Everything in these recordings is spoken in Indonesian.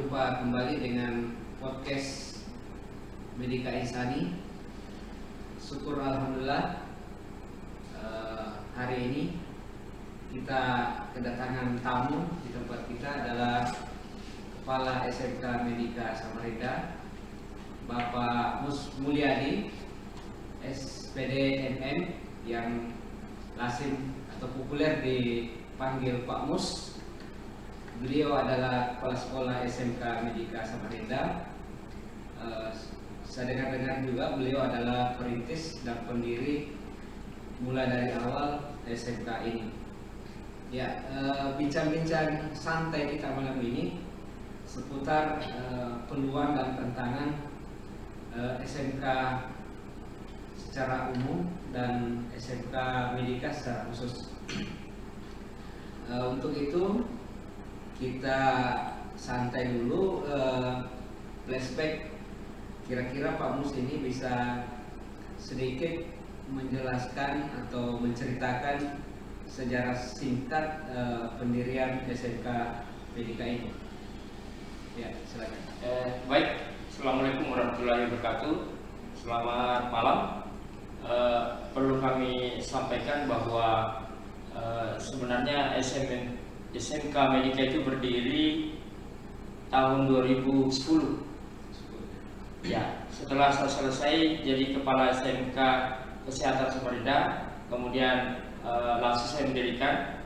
Berjumpa kembali dengan podcast Medika Insani. Syukur alhamdulillah hari ini kita kedatangan tamu di tempat kita adalah Kepala SMK Medika Samarinda, Bapak Mus Mulyadi, SPD MM, yang lazim atau populer dipanggil Pak Mus. Beliau adalah Kepala Sekolah SMK Medika Samarinda. Saya dengar juga beliau adalah perintis dan pendiri mulai dari awal SMK ini. Ya, bincang-bincang santai kita malam ini seputar peluang dan tantangan SMK secara umum dan SMK Medika secara khusus. Untuk itu kita santai dulu, flashback. Kira-kira Pak Mus ini bisa sedikit menjelaskan atau menceritakan sejarah singkat pendirian SMK Medika ini. Ya, silakan. Baik, Assalamualaikum warahmatullahi wabarakatuh. Selamat malam. Perlu kami sampaikan bahwa sebenarnya SMK Medika itu berdiri tahun 2010. Ya, setelah saya selesai jadi kepala SMK Kesehatan Samarinda, kemudian langsung saya mendirikan.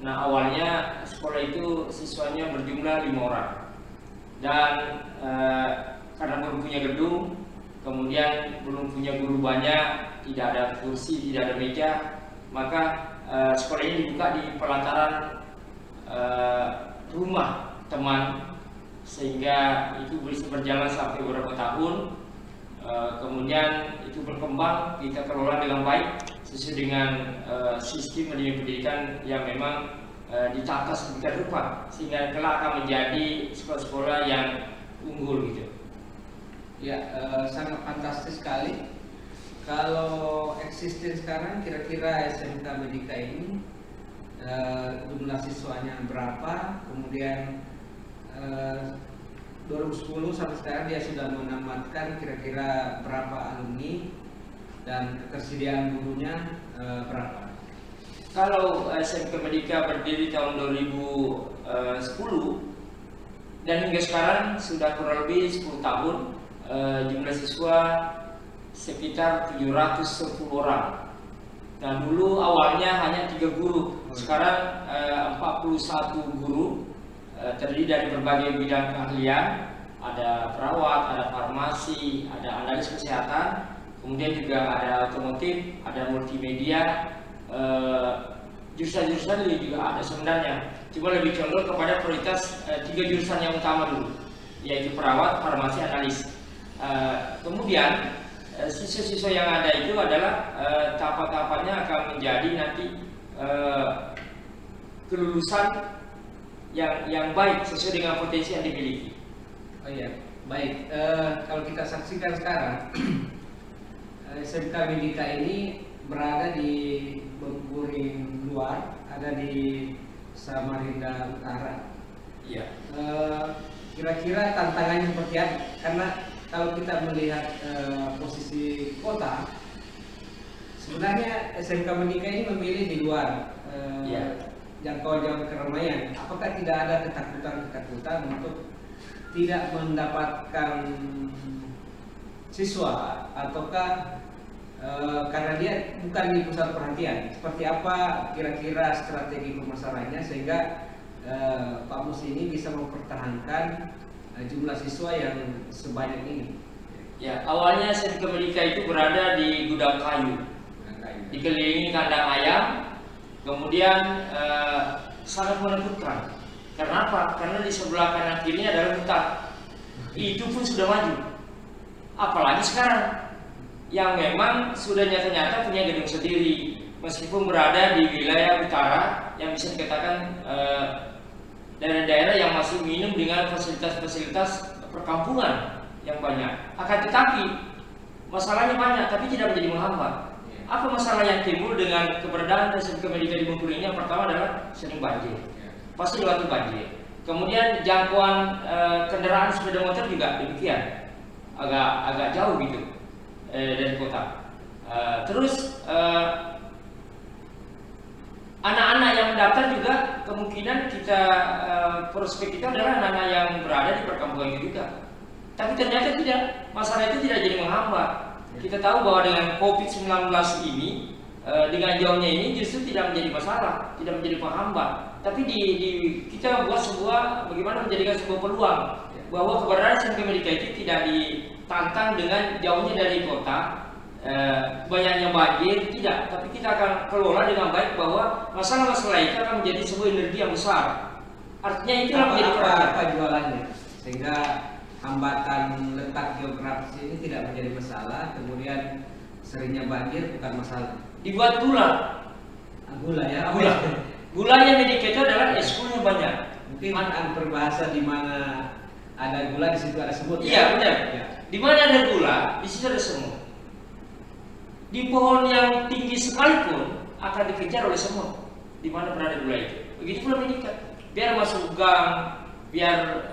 Nah, awalnya sekolah itu siswanya berjumlah 5 orang. Dan karena belum punya gedung, kemudian belum punya guru banyak, tidak ada kursi, tidak ada meja, maka sekolah ini dibuka di pelataran rumah teman, sehingga itu bisa berjalan sampai beberapa tahun. Kemudian itu berkembang, kita kelola dengan baik sesuai dengan sistem pendidikan yang memang ditata sedemikian rupa sehingga kelak akan menjadi sekolah-sekolah yang unggul gitu. Ya, sangat fantastis sekali. Kalau existing sekarang, kira-kira SMK Medika ini jumlah siswanya berapa? Kemudian 2010 sampai sekarang dia sudah menamatkan kira-kira berapa alumni dan ketersediaan gurunya berapa? Kalau SMK Medika berdiri tahun 2010 dan hingga sekarang sudah kurang lebih 10 tahun, jumlah siswa sekitar 710 orang. Nah, dulu awalnya hanya 3 guru, sekarang 41 guru, terdiri dari berbagai bidang keahlian, ada perawat, ada farmasi, ada analis kesehatan, kemudian juga ada otomotif, ada multimedia, jurusan-jurusan ini juga ada sebenarnya. Cuma lebih condong kepada prioritas 3 jurusan yang utama dulu, yaitu perawat, farmasi, analis. Kemudian siswa-siswa yang ada itu adalah tahap-tahapannya akan menjadi nanti kelulusan yang baik sesuai dengan potensi yang dimiliki. Oh iya, baik. Kalau kita saksikan sekarang, SMK Medika ini berada di Bengkuring luar, ada di Samarinda Utara. Iya. Kira-kira tantangannya seperti apa? Karena kalau kita melihat posisi kota, sebenarnya SMK Medika ini memilih di luar jangkauan keramaian. Apakah tidak ada ketakutan untuk tidak mendapatkan siswa, ataukah karena dia bukan di pusat perhatian? Seperti apa kira-kira strategi pemasarannya sehingga Pak Mus ini bisa mempertahankan jumlah siswa yang sebanyak ini? Ya, awalnya SMK Medika itu berada di gudang kayu, dikelilingi kandang ayam, kemudian sangat menakutkan. Karena apa? Karena di sebelah kanan kirinya adalah hutan. Itu pun sudah maju. Apalagi sekarang yang memang sudah nyata-nyata punya gedung sendiri, meskipun berada di wilayah utara yang bisa dikatakan daerah-daerah yang masih minim dengan fasilitas-fasilitas perkampungan yang banyak. Akan tetapi masalahnya banyak, tapi tidak menjadi menghambat. Apa masalah yang timbul dengan keberadaan SMK Medika di Bengkulu ini? Yang pertama adalah sering banjir. Pasti waktu banjir. Kemudian jangkauan kendaraan sepeda motor juga demikian, agak jauh gitu dari kota. Terus anak-anak yang mendaftar juga kemungkinan kita prospek kita adalah anak-anak yang berada di perkampungan juga. Tapi ternyata tidak, masalah itu tidak jadi menghambat. Kita tahu bahwa dengan COVID-19 ini, dengan jauhnya ini justru tidak menjadi masalah, tidak menjadi penghambat. Tapi kita buat bagaimana menjadikan sebuah peluang bahwa keberadaan SMK Medika itu tidak ditantang dengan jauhnya dari kota, banyaknya banjir, tidak. Tapi kita akan kelola dengan baik bahwa masalah-masalah itu akan menjadi sebuah energi yang besar. Artinya itulah menjadi apa jualannya, sehingga hambatan letak geografis ini tidak menjadi masalah, kemudian seringnya banjir bukan masalah. Dibuat gula. Gula ya? Gula. Gulanya Medika itu adalah eskulnya banyak. Mungkin berbahasa di mana ada gula di situ ada semut. Iya, benar. Ya. Di mana ada gula, di situ ada semut. Di pohon yang tinggi sekalipun akan dikejar oleh semut. Di mana berada gula itu. Begitu pula Medika. Biar masuk gang, biar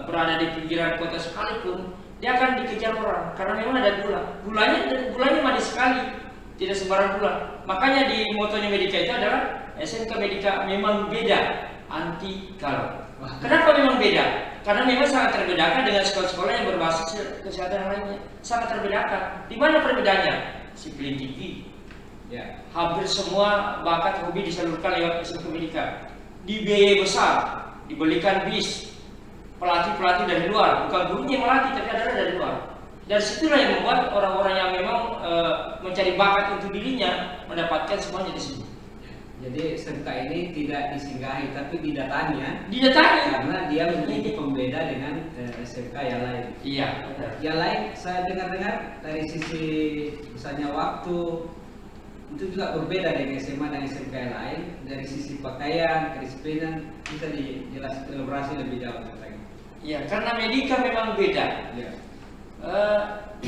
berada di pinggiran kota sekalipun, dia akan dikejar orang karena memang ada gula. Gulanya manis sekali, tidak sembarang gula. Makanya di motonya Medika itu adalah SMK Medika memang beda, anti galau. Kenapa memang beda? Karena memang sangat terbedakan dengan sekolah-sekolah yang berbasis kesehatan lainnya. Sangat terbedakan. Di mana perbedaannya? Disiplin tinggi. Ya. Hampir semua bakat hobi disalurkan lewat SMK Medika. Dibiayai besar, dibelikan bis, pelatih-pelatih dari luar, bukan gurunya yang melatih tapi adalah dari luar. Dari situlah yang membuat orang-orang yang memang mencari bakat untuk dirinya mendapatkan semuanya di sini. Jadi SMK ini tidak disinggahi tapi didatangi. Karena dia menjadi pembeda dengan SMK yang lain. Iya, benar. Yang lain saya dengar dari sisi misalnya waktu itu juga berbeda dengan SMA dan SMK yang lain. Dari sisi pakaian, kedisiplinan bisa dijelaskan elaborasi lebih jauh lagi. Iya, karena Medika memang beda. Ya.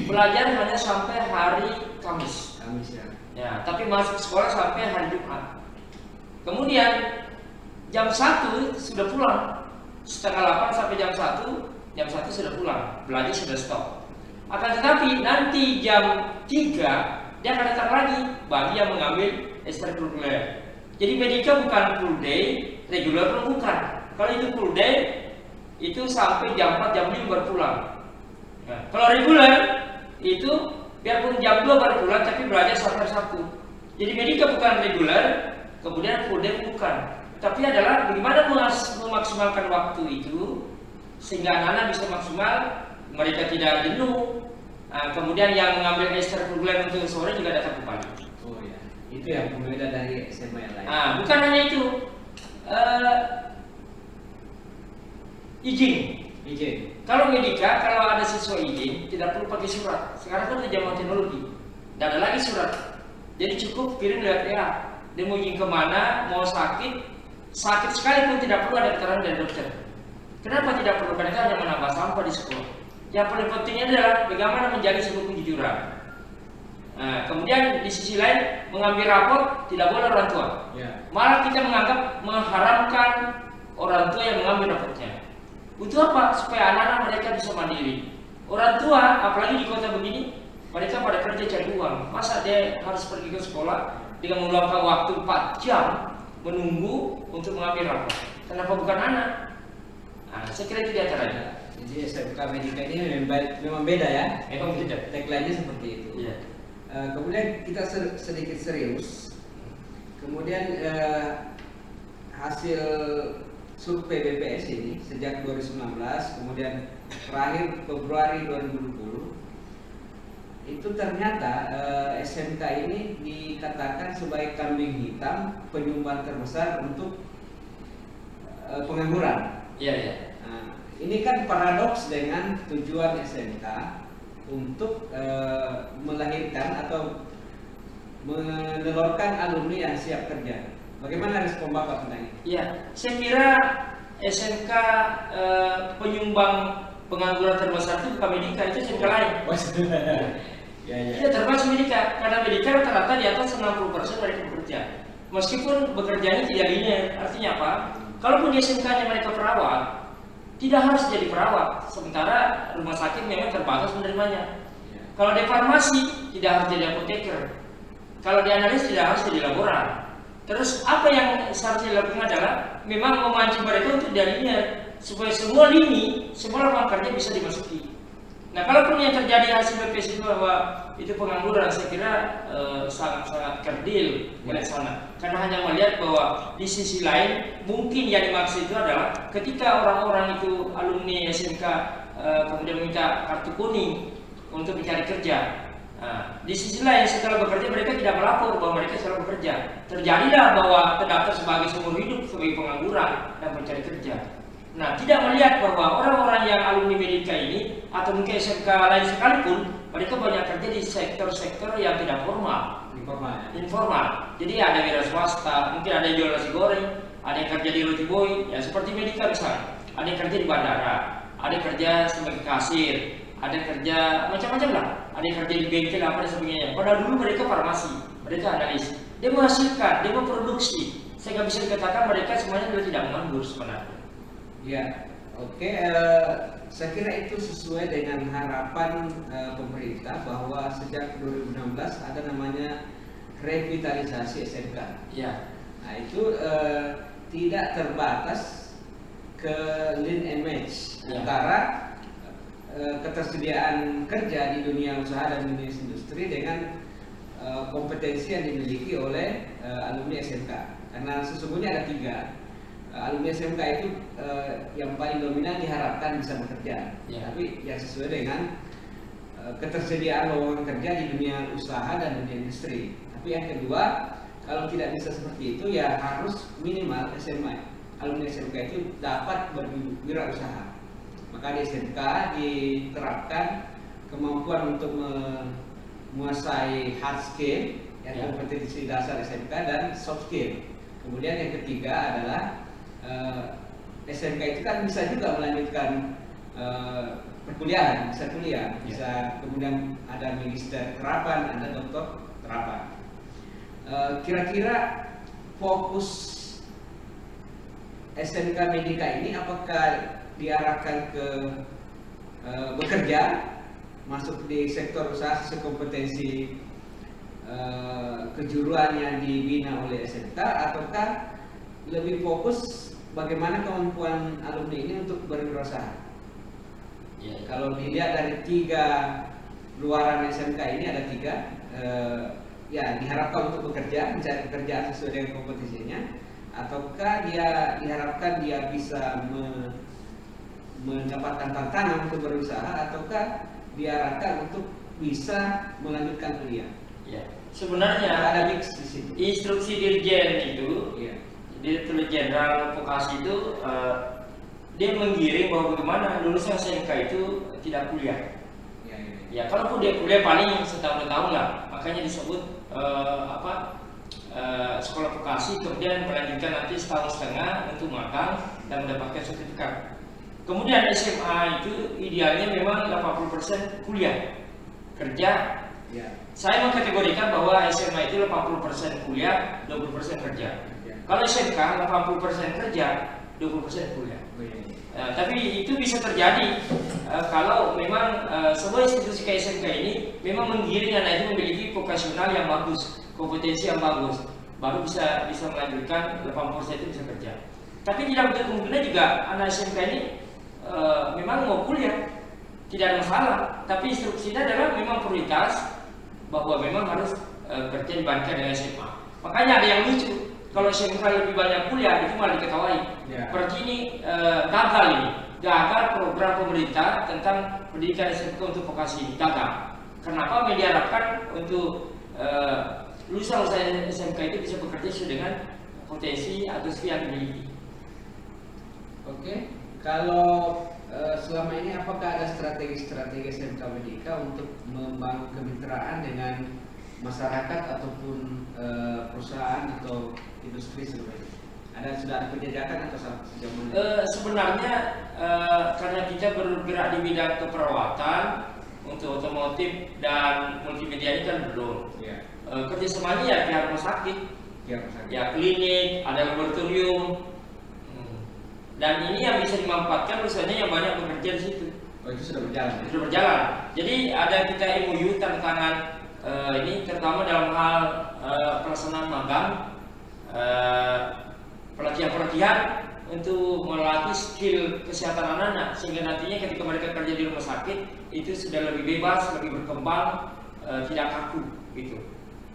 Belajar hanya sampai hari Kamis ya. Ya, tapi masuk sekolah sampai hari Jumat. Kemudian jam 1 sudah pulang, setengah 8 sampai jam 1 sudah pulang, belajar sudah stop. Akan tetapi nanti jam 3 dia akan datang lagi bagi yang mengambil ekstrakurikuler. Jadi Medika bukan full day, reguler pun bukan. Kalau itu full day itu sampai jam 4 jam 5 baru pulang. Nah, kalau reguler itu biarpun jam 2 baru pulang tapi belajar sampai Sabtu. Jadi Medika bukan reguler, kemudian full day bukan. Tapi adalah bagaimana memaksimalkan waktu itu sehingga anak-anak bisa maksimal, mereka tidak jenuh. Nah, kemudian yang mengambil ekstrakurikuler untuk sore juga datang ke pagi. Oh ya, itu yang berbeda dari SMA yang lain. Nah, bukan hanya itu, izin. Kalau Medika, kalau ada siswa izin tidak perlu pakai surat. Sekarang kan udah zaman teknologi, tidak ada lagi surat. Jadi cukup kirim lewat WA. Dia mau izin kemana, mau sakit sekalipun tidak perlu ada keterangan dari dokter. Kenapa tidak perlu? Karena hanya menambah sampah di sekolah. Yang paling pentingnya adalah bagaimana menjaga sebuah kejujuran. Nah, kemudian di sisi lain mengambil rapor tidak boleh orang tua. Malah kita mengharamkan orang tua yang mengambil rapotnya. Untuk apa? Supaya anak-anak mereka bisa mandiri. Orang tua, apalagi di kota begini, mereka pada kerja cari uang. Masa dia harus pergi ke sekolah dengan meluangkan waktu 4 jam menunggu untuk mengambil rapor? Kenapa bukan anak? Nah, saya kira itu diantaranya. Jadi SMK Medika ini memang beda ya. Memang beda. Tagline-nya seperti itu. Iya. Kemudian kita sedikit serius. Kemudian hasil survei BPS ini sejak 2019, kemudian terakhir Februari 2020, itu ternyata SMK ini dikatakan sebagai kambing hitam penyumbang terbesar untuk pengangguran. Iya. Nah, ini kan paradoks dengan tujuan SMK untuk melahirkan atau menelurkan alumni yang siap kerja. Bagaimana respon Bapak tentang ini? Iya, saya kira SMK penyumbang pengangguran terbesar itu bukan Medika, itu SMK lain. Iya, termasuk Medika, karena Medika rata-rata di atas 60% mereka bekerja. Meskipun bekerjanya tidak linear, artinya apa? Kalaupun di SMK-nya mereka perawat, tidak harus jadi perawat. Sementara rumah sakit memang terbatas menerimanya. Kalau di farmasi tidak harus jadi apoteker. Kalau di analis tidak harus jadi laboran. Terus apa yang seharusnya dilakukan adalah memang memancing mereka untuk darinya supaya semua lini, semua lapangan kerja bisa dimasuki. Nah, kalaupun yang terjadi hasil BPS itu bahwa itu pengangguran, saya kira sangat-sangat kerdil oleh sana. Karena hanya melihat bahwa di sisi lain mungkin yang dimaksud itu adalah ketika orang-orang itu alumni SMK kemudian minta kartu kuning untuk mencari kerja. Nah, di sisi lain setelah bekerja mereka tidak melapor bahwa mereka sedang bekerja. Terjadilah bahwa terdaftar sebagai seumur hidup sebagai pengangguran dan mencari kerja. Nah, tidak melihat bahwa orang-orang yang alumni Medika ini atau mungkin SMK lain sekalipun mereka banyak kerja di sektor-sektor yang tidak formal, informal. Jadi ada wira swasta, mungkin ada yang jual nasi goreng, ada yang kerja di roti boy, ya seperti Medika misalnya. Ada yang kerja di bandara, ada yang kerja sebagai kasir, ada yang kerja macam-macam lah, ada yang kerja di bengkel apa dan sebagainya. Padahal dulu mereka farmasi, mereka analis, dia menghasilkan, dia memproduksi. Saya nggak bisa dikatakan mereka semuanya tidak menganggur sebenarnya. Ya, oke. Saya kira itu sesuai dengan harapan pemerintah bahwa sejak 2016 ada namanya revitalisasi SMK. Ya. Nah, itu tidak terbatas ke lean and match antara ketersediaan kerja di dunia usaha dan dunia industri dengan kompetensi yang dimiliki oleh alumni SMK. Karena sesungguhnya ada 3. Alumni SMK itu yang paling dominan diharapkan bisa bekerja, tapi yang sesuai dengan ketersediaan lowongan kerja di dunia usaha dan dunia industri. Tapi yang kedua, kalau tidak bisa seperti itu ya harus minimal alumni SMK itu dapat berwirausaha. Maka di SMK diterapkan kemampuan untuk menguasai hard skill, kompetensi dasar SMK dan soft skill. Kemudian yang ketiga adalah SMK itu kan bisa juga melanjutkan perkuliahan, bisa kuliah, bisa kemudian ada magister terapan, ada doktor terapan. Kira-kira fokus SMK Medika ini apakah diarahkan ke bekerja, masuk di sektor usaha sesuai kompetensi kejuruan yang dibina oleh SMK, ataukah lebih fokus bagaimana kemampuan alumni ini untuk berwirausaha? Kalau dilihat dari 3 luaran SMK ini ada 3, ya diharapkan untuk bekerja, mencari pekerjaan sesuai dengan kompetensinya, ataukah dia diharapkan dia bisa mendapatkan tantangan untuk berusaha, ataukah diarahkan untuk bisa melanjutkan kuliah? Sebenarnya ada mix di situ. Instruksi dirjen itu, Direktur Jenderal Vokasi itu dia menggiring bahwa bagaimana lulusan SMK itu tidak kuliah. Ya, kalaupun dia kuliah paling setahun 2 tahun lah, makanya disebut sekolah vokasi, kemudian melanjutkan nanti setahun setengah untuk magang dan mendapatkan sertifikat. Kemudian SMA itu idealnya memang 80% kuliah, kerja. Saya mengkategorikan bahwa SMA itu 80% kuliah, 20% kerja. Kalau SMK 80% kerja, 20% kuliah. Tapi itu bisa terjadi kalau memang sebuah institusi kayak SMK ini memang menggiring anak itu memiliki vokasional yang bagus, kompetensi yang bagus, baru bisa melanjutkan 80% itu bisa kerja. Tapi tidak betul kemungkinan juga anak SMK ini memang mau kuliah, tidak ada masalah. Tapi instruksinya adalah memang prioritas bahwa memang harus kerja dibandingkan dengan SMA. Makanya ada yang lucu. Kalau SMK lebih banyak kuliah itu malah diketahui. Berarti ini gagal program pemerintah tentang pendidikan SMK untuk vokasi ini, gagal. Kenapa? Diharapkan untuk lulusan SMK itu bisa bekerja sesuai dengan potensi atau skill yang dimiliki. Oke, kalau selama ini apakah ada strategi-strategi SMK Medika untuk membangun kemitraan dengan masyarakat ataupun perusahaan atau industri sebagainya? Sudah ada penjajakan atau sejauh mana? Sebenarnya karena kita bergerak di bidang keperawatan untuk otomotif dan multimedia ini kan belum. Kerjasamanya ya pihak rumah sakit, ya klinik, ada laboratorium. Dan ini yang bisa dimanfaatkan misalnya yang banyak bekerja di situ. Oh, itu sudah berjalan. Sudah berjalan. Jadi ada kita MOU tanda tangan ini terutama dalam hal pelaksanaan magang, pelatihan-pelatihan untuk melatih skill kesehatan anak-anak sehingga nantinya ketika mereka kerja di rumah sakit itu sudah lebih bebas, lebih berkembang, tidak kaku gitu.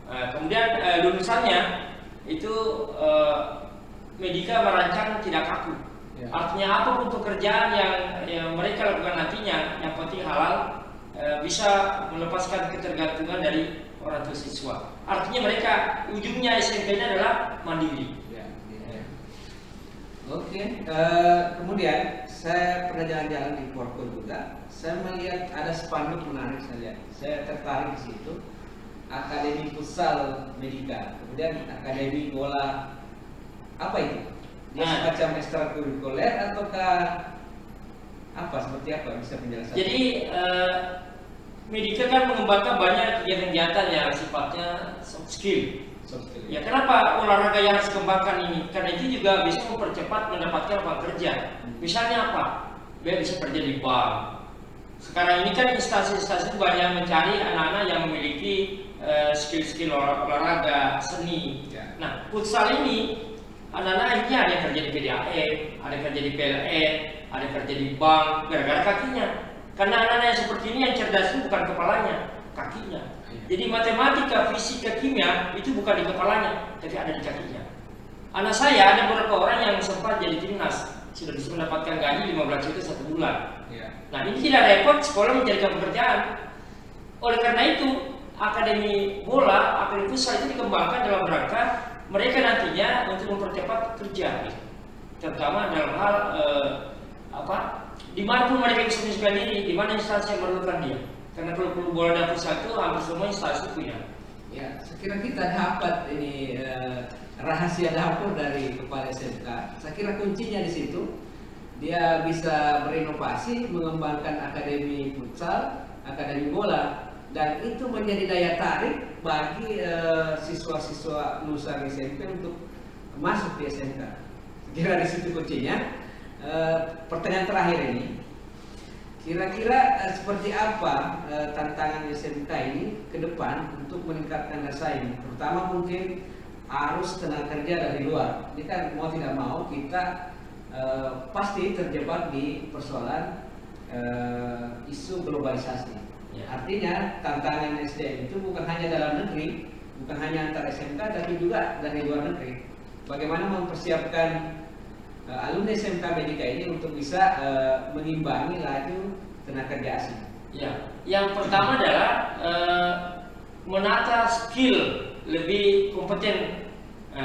Kemudian lulusannya itu Medika merancang tidak kaku. Ya. Artinya apapun pekerjaan yang mereka lakukan nantinya, yang penting halal, bisa melepaskan ketergantungan dari orang tua siswa. Artinya mereka ujungnya SMP-nya adalah mandiri. Ya, ya. Oke, kemudian saya pernah jalan-jalan di Porto juga. Saya melihat ada spanduk menarik, saya lihat. Saya tertarik di situ. Akademi Futsal Medika, kemudian Akademi Bola, apa itu? Dia semacam ekstrakurikuler ataukah apa? Seperti apa? Bisa penjelasan? Jadi Medika kan mengembangkan banyak kegiatan-kegiatan yang sifatnya soft skill. Ya, kenapa olahraga yang harus dikembangkan ini? Karena itu juga bisa mempercepat mendapatkan lapangan kerja. Misalnya apa? Dia bisa kerja di bank. Sekarang ini kan instansi-instansi banyak mencari anak-anak yang memiliki skill-skill olahraga, seni. Ya. Nah, futsal ini anak-anak ini ada yang kerja di PDAM, ada yang kerja di PLN, ada yang kerja di bank, gara-gara kakinya. Karena anak-anak yang seperti ini yang cerdas itu bukan kepalanya, kakinya. Jadi matematika, fisika, kimia itu bukan di kepalanya, tapi ada di kakinya. Anak saya ada beberapa orang yang sempat jadi timnas, sudah bisa mendapatkan gaji 15 juta 1 bulan. Ya. Nah, ini tidak repot sekolah mencarikan pekerjaan. Oleh karena itu, akademi bola, akademi futsal itu dikembangkan dalam rangka mereka nantinya untuk mempercepat kerja, terutama dalam hal di mana pun mereka bisa menyesuaikan diri, di mana instansi yang memerlukan dia. Karena klub bola dan futsal itu hampir semua instansi punya. Ya, sekira kita dapat ini rahasia dapur dari kepala SMK. Saya kira kuncinya di situ. Dia bisa berinovasi, mengembangkan akademi futsal, akademi bola, dan itu menjadi daya tarik bagi siswa-siswa lulusan SMP untuk masuk di SMK. Kira di situ kuncinya. Pertanyaan terakhir ini, kira-kira seperti apa tantangan SMK ini ke depan untuk meningkatkan saing, terutama mungkin arus tenaga kerja dari luar. Ini kan mau tidak mau kita pasti terjebak di persoalan isu globalisasi. Ya. Artinya tantangan SDM itu bukan hanya dalam negeri, bukan hanya antar SMK, tapi juga dari luar negeri. Bagaimana mempersiapkan alumni SMK Medika ini untuk bisa mengimbangi laju tenaga kerja asing? Ya, yang pertama adalah menata skill lebih kompeten.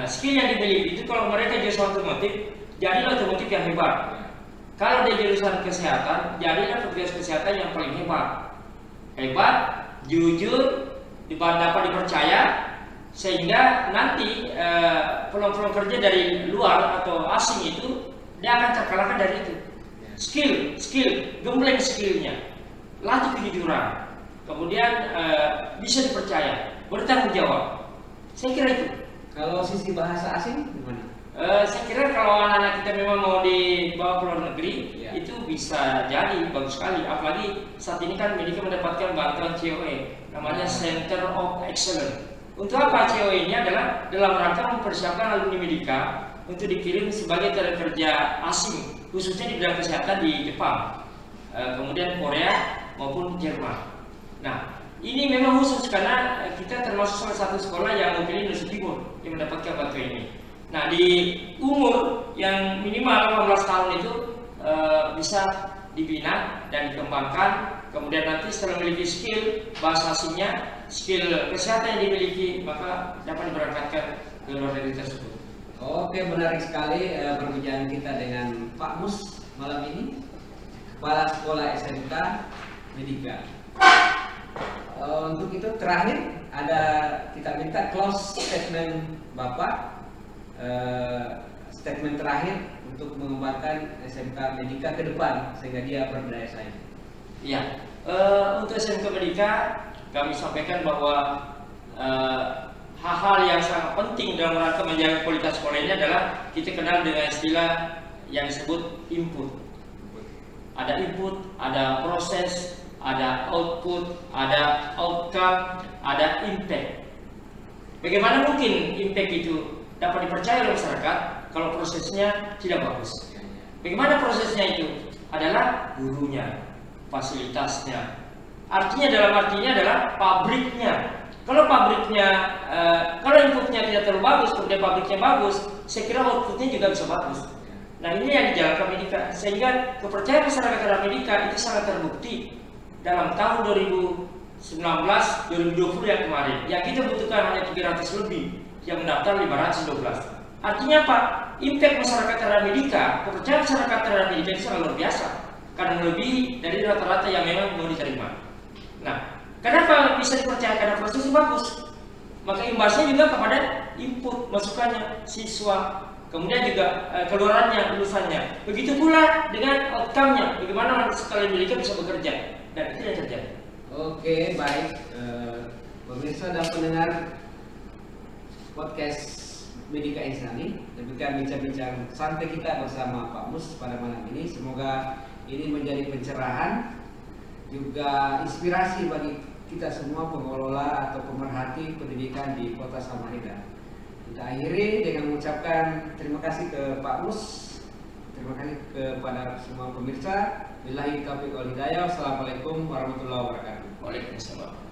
Skill yang dimiliki itu kalau mereka jurusan otomotif, jadilah otomotif yang hebat. Kalau dia jurusan kesehatan, jadilah petugas kesehatan yang paling hebat, jujur, dapat dipercaya, sehingga nanti peluang-peluang kerja dari luar atau asing itu dia akan terkalahkan dari itu. Skill, gembleng skillnya, laju kejujuran, kemudian bisa dipercaya, bertanggung jawab. Saya kira itu. Kalau sisi bahasa asing gimana? Saya kira kalau anak-anak kita memang mau dibawa ke luar negeri, Ya. itu bisa jadi bagus sekali. Apalagi saat ini kan Medika mendapatkan bantuan COE, namanya Center of Excellence. Untuk apa COE ini adalah dalam rangka mempersiapkan alumni Medika untuk dikirim sebagai tenaga kerja asing, khususnya di bidang kesehatan di Jepang, kemudian Korea maupun Jerman. Nah, ini memang khusus karena kita termasuk salah satu sekolah yang mewakili Indonesia Timur yang mendapatkan bantuan ini. Nah, di umur yang minimal 18 tahun itu bisa dibina dan dikembangkan. Kemudian nanti setelah memiliki skill bahasa asingnya, skill kesehatan yang dimiliki, maka dapat diberangkatkan ke luar negeri tersebut. Oke, menarik sekali perbincangan kita dengan Pak Mus malam ini, Kepala Sekolah SMK Medika. Untuk itu terakhir ada kita minta close statement Bapak, statement terakhir untuk mengembangkan SMK Medika ke depan sehingga dia berdaya saing. Ya, untuk SMK Medika kami sampaikan bahwa hal-hal yang sangat penting dalam rangka menjaga kualitas sekolah ini adalah kita kenal dengan istilah yang disebut input. Ada input, ada proses, ada output, ada outcome, ada impact. Bagaimana mungkin impact itu dapat dipercaya oleh masyarakat kalau prosesnya tidak bagus? Bagaimana prosesnya itu? Adalah gurunya, fasilitasnya. Dalam artinya adalah pabriknya. Kalau pabriknya, kalau inputnya tidak terlalu bagus, kemudian pabriknya bagus, saya kira outputnya juga bisa bagus. Nah, ini yang dijalankan Medica, sehingga kepercayaan masyarakat terhadap Medica itu sangat terbukti dalam tahun 2019-2020 yang kemarin. Yang kita butuhkan hanya 300 lebih, yang mendaftar 512. Artinya apa? Impact masyarakat terhadap Medica, kepercayaan masyarakat terhadap Medica itu sangat luar biasa, karena melebihi dari rata-rata yang memang mau diterima. Nah, kenapa bisa dipercaya? Karena prosesnya bagus. Maka imbasnya juga kepada input masukannya siswa, kemudian juga keluarannya, lulusannya. Begitu pula dengan outcome-nya, bagaimana sekali Medica bisa bekerja, dan itu yang terjadi. Oke, baik. Pemirsa dan pendengar podcast Medica Insani, demikian bincang-bincang santai kita bersama Pak Mus pada malam ini. Semoga ini menjadi pencerahan, juga inspirasi bagi kita semua pengelola atau pemerhati pendidikan di Kota Samarinda. Kita akhiri dengan mengucapkan terima kasih ke Pak Mus, terima kasih kepada semua pemirsa. Billahi taufiq wal hidayah. Wassalamualaikum warahmatullahi wabarakatuh. Waalaikumsalam.